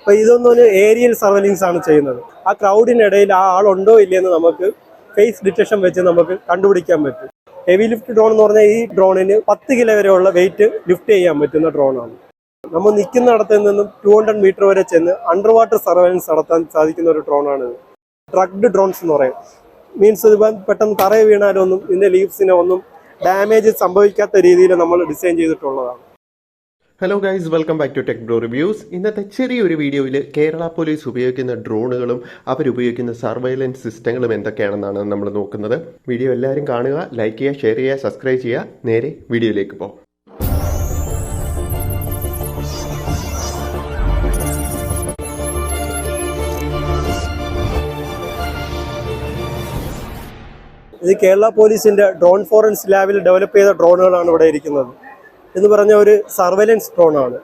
അപ്പോൾ ഇതൊന്നും ഒരു ഏരിയൽ സർവൈലൻസ് ആണ് ചെയ്യുന്നത്. ആ ക്രൗഡിനിടയിൽ ആ ആളുണ്ടോ ഇല്ലയെന്ന് നമുക്ക് ഫേസ് ഡിറ്റക്ഷൻ വെച്ച് നമുക്ക് കണ്ടുപിടിക്കാൻ പറ്റും. ഹെവി ലിഫ്റ്റ് ഡ്രോൺ എന്ന് പറഞ്ഞാൽ ഈ ഡ്രോണിന് 10 കിലോ വരെയുള്ള വെയിറ്റ് ലിഫ്റ്റ് ചെയ്യാൻ പറ്റുന്ന ഡ്രോണാണ്. നമ്മൾ നിൽക്കുന്നിടത്ത് നിന്നും 200 മീറ്റർ വരെ ചെന്ന് അണ്ടർ വാട്ടർ സർവൈലൻസ് നടത്താൻ സാധിക്കുന്ന ഒരു ഡ്രോണാണ്. ട്രക്ഡ് ഡ്രോൺസ് എന്ന് പറയും. മീൻസ് ഇപ്പം പെട്ടെന്ന് തറയെ വീണാലൊന്നും ഇതിൻ്റെ ലീവ്സിനെ ഒന്നും ഡാമേജ് സംഭവിക്കാത്ത രീതിയിൽ നമ്മൾ ഡിസൈൻ ചെയ്തിട്ടുള്ളതാണ്. Hello guys, welcome back to tech bro reviews. ഇന്നത്തെ ചെറിയൊരു വീഡിയോയിൽ കേരള പോലീസ് ഉപയോഗിക്കുന്ന ഡ്രോണുകളും അവരുപയോഗിക്കുന്ന സർവൈലൻസ് സിസ്റ്റങ്ങളും എന്തൊക്കെയാണെന്നാണ് നമ്മൾ നോക്കുന്നത്. വീഡിയോ എല്ലാവരും കാണുക, ലൈക്ക് ചെയ്യുക, ഷെയർ ചെയ്യുക, സബ്സ്ക്രൈബ് ചെയ്യുക. നേരെ വീഡിയോയിലേക്ക് പോകാം. ഇത് കേരള പോലീസിൻ്റെ ഡ്രോൺ ഫോറൻസ് ലാബിൽ ഡെവലപ്പ് ചെയ്ത ഡ്രോണുകളാണ് ഇവിടെ ഇരിക്കുന്നത്. എന്ന് പറഞ്ഞ ഒരു സർവൈലൻസ് ഡ്രോണാണ്.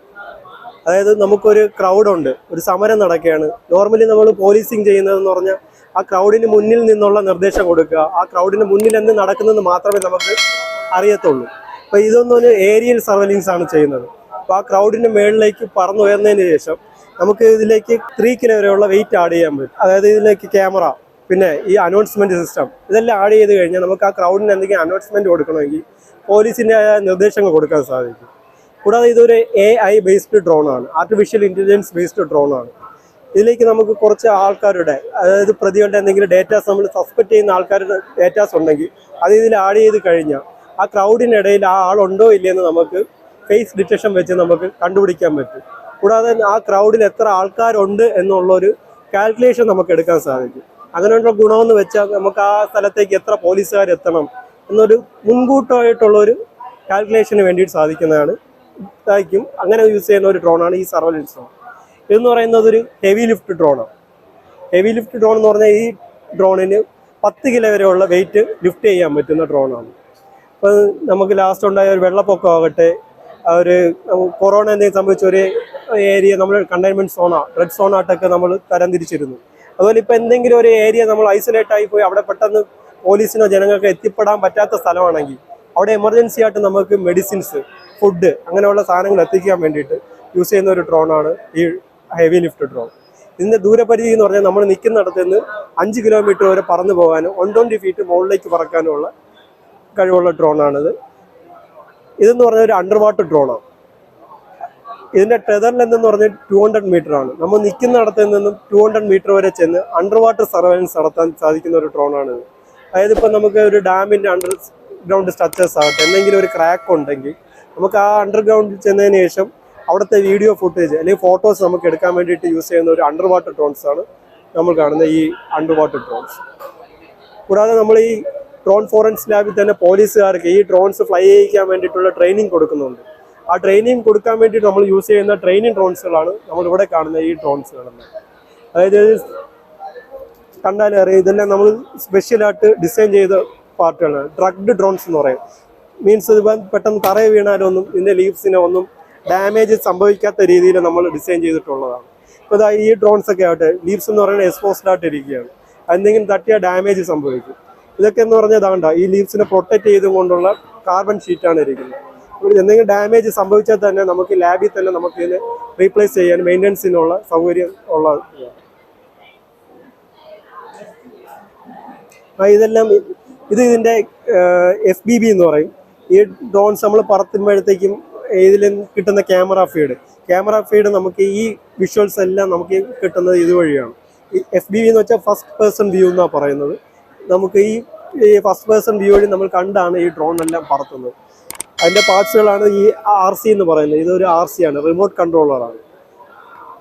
അതായത് നമുക്കൊരു ക്രൗഡുണ്ട്, ഒരു സമരം നടക്കുകയാണ്. നോർമലി നമ്മൾ പോലീസിങ് ചെയ്യുന്നതെന്ന് പറഞ്ഞാൽ ആ ക്രൗഡിന് മുന്നിൽ നിന്നുള്ള നിർദ്ദേശം കൊടുക്കുക, ആ ക്രൗഡിന് മുന്നിൽ എന്ത് നടക്കുന്നതെന്ന് മാത്രമേ നമുക്ക് അറിയത്തുള്ളൂ. അപ്പോൾ ഇതൊന്നും ഒരു ഏരിയൽ സർവൈലൻസ് ആണ് ചെയ്യുന്നത്. അപ്പോൾ ആ ക്രൗഡിൻ്റെ മുകളിലേക്ക് പറന്നുയർന്നതിന് ശേഷം നമുക്ക് ഇതിലേക്ക് 3 കിലോ വരെയുള്ള വെയിറ്റ് ആഡ് ചെയ്യാൻ പറ്റും. അതായത് ഇതിലേക്ക് ക്യാമറ, പിന്നെ ഈ അനൗൺസ്മെൻറ്റ് സിസ്റ്റം, ഇതെല്ലാം ആഡ് ചെയ്ത് കഴിഞ്ഞാൽ നമുക്ക് ആ ക്രൗഡിന് എന്തെങ്കിലും അനൗൺസ്മെൻറ്റ് കൊടുക്കണമെങ്കിൽ പോലീസിൻ്റെ നിർദ്ദേശങ്ങൾ കൊടുക്കാൻ സാധിക്കും. കൂടാതെ ഇതൊരു AI ബേസ്ഡ് ഡ്രോണാണ്, ആർട്ടിഫിഷ്യൽ ഇൻ്റലിജൻസ് ബേസ്ഡ് ഡ്രോണാണ്. ഇതിലേക്ക് നമുക്ക് കുറച്ച് ആൾക്കാരുടെ, അതായത് പ്രതികളുടെ എന്തെങ്കിലും ഡേറ്റാസ്, നമ്മൾ സസ്പെക്ട് ചെയ്യുന്ന ആൾക്കാരുടെ ഡേറ്റാസ് ഉണ്ടെങ്കിൽ അത് ഇതിൽ ആഡ് ചെയ്ത് കഴിഞ്ഞാൽ ആ ക്രൗഡിനിടയിൽ ആ ആളുണ്ടോ ഇല്ലയെന്ന് നമുക്ക് ഫേസ് ഡിറ്റക്ഷൻ വെച്ച് നമുക്ക് കണ്ടുപിടിക്കാൻ പറ്റും. കൂടാതെ ആ ക്രൗഡിൽ എത്ര ആൾക്കാരുണ്ട് എന്നുള്ളൊരു കാൽക്കുലേഷൻ നമുക്ക് എടുക്കാൻ സാധിക്കും. അങ്ങനെയുള്ള ഗുണമെന്ന് വെച്ചാൽ നമുക്ക് ആ സ്ഥലത്തേക്ക് എത്ര പോലീസുകാർ എത്തണം എന്നൊരു മുൻകൂട്ടമായിട്ടുള്ളൊരു കാൽക്കുലേഷന് വേണ്ടിയിട്ട് സാധിക്കും. അങ്ങനെ യൂസ് ചെയ്യുന്ന ഒരു ഡ്രോണാണ് ഈ സർവൈലൻസ് ഡ്രോൺ. ഇതെന്ന് പറയുന്നത് ഒരു ഹെവി ലിഫ്റ്റ് ഡ്രോണാണ്. ഹെവി ലിഫ്റ്റ് ഡ്രോൺ എന്ന് പറഞ്ഞാൽ ഈ ഡ്രോണിന് 10 കിലോ വരെയുള്ള വെയിറ്റ് ലിഫ്റ്റ് ചെയ്യാൻ പറ്റുന്ന ഡ്രോണാണ്. അപ്പോൾ നമുക്ക് ലാസ്റ്റ് ഉണ്ടായ ഒരു വെള്ളപ്പൊക്കം ആകട്ടെ, ഒരു കൊറോണ എന്തെങ്കിലും സംഭവിച്ച ഒരു ഏരിയ നമ്മൾ കണ്ടെയ്ൻമെൻറ്റ് സോണാ, റെഡ് സോണായിട്ടൊക്കെ നമ്മൾ തരംതിരിച്ചിരുന്നു. അതുപോലെ ഇപ്പോൾ എന്തെങ്കിലും ഒരു ഏരിയ നമ്മൾ ഐസൊലേറ്റ് ആയി പോയി അവിടെ പെട്ടെന്ന് പോലീസിനോ ജനങ്ങൾക്ക് എത്തിപ്പെടാൻ പറ്റാത്ത സ്ഥലമാണെങ്കിൽ അവിടെ എമർജൻസി ആയിട്ട് നമുക്ക് മെഡിസിൻസ്, ഫുഡ്, അങ്ങനെയുള്ള സാധനങ്ങൾ എത്തിക്കാൻ വേണ്ടിയിട്ട് യൂസ് ചെയ്യുന്ന ഒരു ഡ്രോണാണ് ഈ ഹെവി ലിഫ്റ്റ് ഡ്രോൺ. ഇതിൻ്റെ ദൂരപരിധി എന്ന് പറഞ്ഞാൽ നമ്മൾ നിൽക്കുന്നിടത്ത് നിന്ന് 5 കിലോമീറ്റർ വരെ പറന്നു പോകാനും 120 ഫീറ്റ് മുകളിലേക്ക് പറക്കാനുമുള്ള കഴിവുള്ള ഡ്രോണാണിത്. ഇതെന്ന് പറഞ്ഞാൽ ഒരു അണ്ടർ വാട്ടർ ഡ്രോണാണ്. ഇതിൻ്റെ ടെതർ ലെന്ത് എന്ന് പറഞ്ഞാൽ 200 മീറ്റർ ആണ്. നമ്മൾ നിൽക്കുന്നിടത്ത് നിന്നും 200 മീറ്റർ വരെ ചെന്ന് അണ്ടർ വാട്ടർ സർവൈലൻസ് നടത്താൻ സാധിക്കുന്ന ഒരു ഡ്രോണാണിത്. അതായത് ഇപ്പോൾ നമുക്ക് ഒരു ഡാമിൻ്റെ അണ്ടർഗ്രൗണ്ട് സ്ട്രക്ചേഴ്സ് ആകട്ടെ, എന്തെങ്കിലും ഒരു ക്രാക്ക് ഉണ്ടെങ്കിൽ നമുക്ക് ആ അണ്ടർഗ്രൗണ്ടിൽ ചെന്നതിന് ശേഷം അവിടുത്തെ വീഡിയോ ഫുട്ടേജ് അല്ലെങ്കിൽ ഫോട്ടോസ് നമുക്ക് എടുക്കാൻ വേണ്ടിയിട്ട് യൂസ് ചെയ്യുന്ന ഒരു അണ്ടർ വാട്ടർ ഡ്രോൺസാണ് നമ്മൾ കാണുന്ന ഈ അണ്ടർ വാട്ടർ ഡ്രോൺസ്. കൂടാതെ നമ്മൾ ഈ ഡ്രോൺ ഫോറൻസ് ലാബിൽ തന്നെ പോലീസുകാർക്ക് ഈ ഡ്രോൺസ് ഫ്ലൈ ചെയ്യിക്കാൻ വേണ്ടിയിട്ടുള്ള ട്രെയിനിങ് കൊടുക്കുന്നുണ്ട്. ആ ട്രെയിനിങ് കൊടുക്കാൻ വേണ്ടിയിട്ട് നമ്മൾ യൂസ് ചെയ്യുന്ന ട്രെയിനിങ് ഡ്രോൺസുകളാണ് നമ്മളിവിടെ കാണുന്ന ഈ ഡ്രോൺസുകളെന്ന്. അതായത് കണ്ടാലും അറിയാം, ഇതെല്ലാം നമ്മൾ സ്പെഷ്യലായിട്ട് ഡിസൈൻ ചെയ്ത പാർട്ടുകളാണ്. ട്രക്ഡ് ഡ്രോൺസ് എന്ന് പറയും. മീൻസ് ഇപ്പം പെട്ടെന്ന് തറയെ വീണാലൊന്നും ഇതിൻ്റെ ലീവ്സിനെ ഒന്നും ഡാമേജ് സംഭവിക്കാത്ത രീതിയിൽ നമ്മൾ ഡിസൈൻ ചെയ്തിട്ടുള്ളതാണ്. ഇപ്പോൾ ഈ ഡ്രോൺസൊക്കെ ആവട്ടെ, ലീവ്സ് എന്ന് പറയുന്നത് എക്സ്പോസ്ഡ് ആയിട്ട് ഇരിക്കുകയാണ്. എന്തെങ്കിലും തട്ടിയാൽ ഡാമേജ് സംഭവിക്കും. ഇതൊക്കെ എന്ന് പറഞ്ഞാൽ ഇതാണ്ട ഈ ലീവ്സിനെ പ്രൊട്ടക്റ്റ് ചെയ്തുകൊണ്ടുള്ള കാർബൺ ഷീറ്റാണ് ഇരിക്കുന്നത്. എന്തെങ്കിലും ഡാമേജ് സംഭവിച്ചാൽ തന്നെ നമുക്ക് ലാബിൽ തന്നെ നമുക്ക് ഇതിനെ റീപ്ലേസ് ചെയ്യാൻ മെയിൻ്റനൻസിനുള്ള സൗകര്യം ഉള്ള ഇതെല്ലാം. ഇതിൻ്റെ FBB എന്ന് പറയും. ഈ ഡ്രോൺസ് നമ്മൾ പറത്തുമ്പോഴത്തേക്കും ഇതിൽ കിട്ടുന്ന ക്യാമറ ഫീഡ് നമുക്ക് ഈ വിഷ്വൽസ് എല്ലാം നമുക്ക് കിട്ടുന്നത് ഇതുവഴിയാണ്. ഈ FBB എന്ന് വെച്ചാൽ ഫസ്റ്റ് പേഴ്സൺ വ്യൂ എന്നാണ് പറയുന്നത്. നമുക്ക് ഈ ഫസ്റ്റ് പേഴ്സൺ വ്യൂ വഴി നമ്മൾ കണ്ടാണ് ഈ ഡ്രോൺ എല്ലാം പറത്തുന്നത്. അതിൻ്റെ പാർട്സുകളാണ് ഈ RC എന്ന് പറയുന്നത്. ഇതൊരു RC ആണ്, റിമോട്ട് കൺട്രോളറാണ്.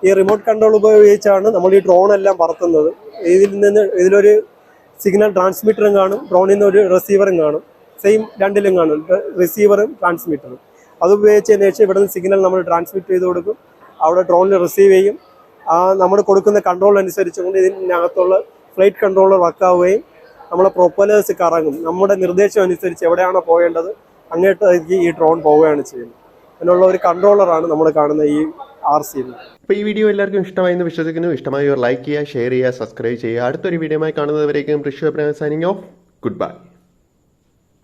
ഈ റിമോട്ട് കൺട്രോൾ ഉപയോഗിച്ചാണ് നമ്മൾ ഈ ഡ്രോൺ എല്ലാം പറത്തുന്നത്. ഇതിലൊരു സിഗ്നൽ ട്രാൻസ്മിറ്ററും കാണും, ഡ്രോണിൽ നിന്ന് ഒരു റിസീവറും കാണും. സെയിം രണ്ടിലും കാണും, റിസീവറും ട്രാൻസ്മിറ്ററും. അത് ഉപയോഗിച്ചതിന് ശേഷം ഇവിടെ നിന്ന് സിഗ്നൽ നമ്മൾ ട്രാൻസ്മിറ്റ് ചെയ്ത് കൊടുക്കും, അവിടെ ഡ്രോണിൽ റിസീവ് ചെയ്യും. നമ്മൾ കൊടുക്കുന്ന കൺട്രോൾ അനുസരിച്ചുകൊണ്ട് ഇതിനകത്തുള്ള ഫ്ലൈറ്റ് കൺട്രോളർ വർക്കാവുകയും നമ്മളെ പ്രൊപ്പലേഴ്സ് കറങ്ങും. നമ്മുടെ നിർദ്ദേശം അനുസരിച്ച് എവിടെയാണോ പോകേണ്ടത് അങ്ങോട്ടേക്ക് ഈ ഡ്രോൺ പോവുകയാണ് ചെയ്യുന്നത്. അതിനുള്ള ഒരു കൺട്രോളറാണ് നമ്മൾ കാണുന്ന ഈ RC. അപ്പോൾ ഈ വീഡിയോ എല്ലാവർക്കും ഇഷ്ടമായെന്ന് വിശ്വസിക്കുന്നു. ഇഷ്ടമായി ലൈക്ക് ചെയ്യുക, ഷെയർ ചെയ്യുക, സബ്സ്ക്രൈബ് ചെയ്യുക. അടുത്തൊരു വീഡിയോയുമായി കാണുന്നതുവരേക്കും സൈനിങ് ഓഫ്. Good bye.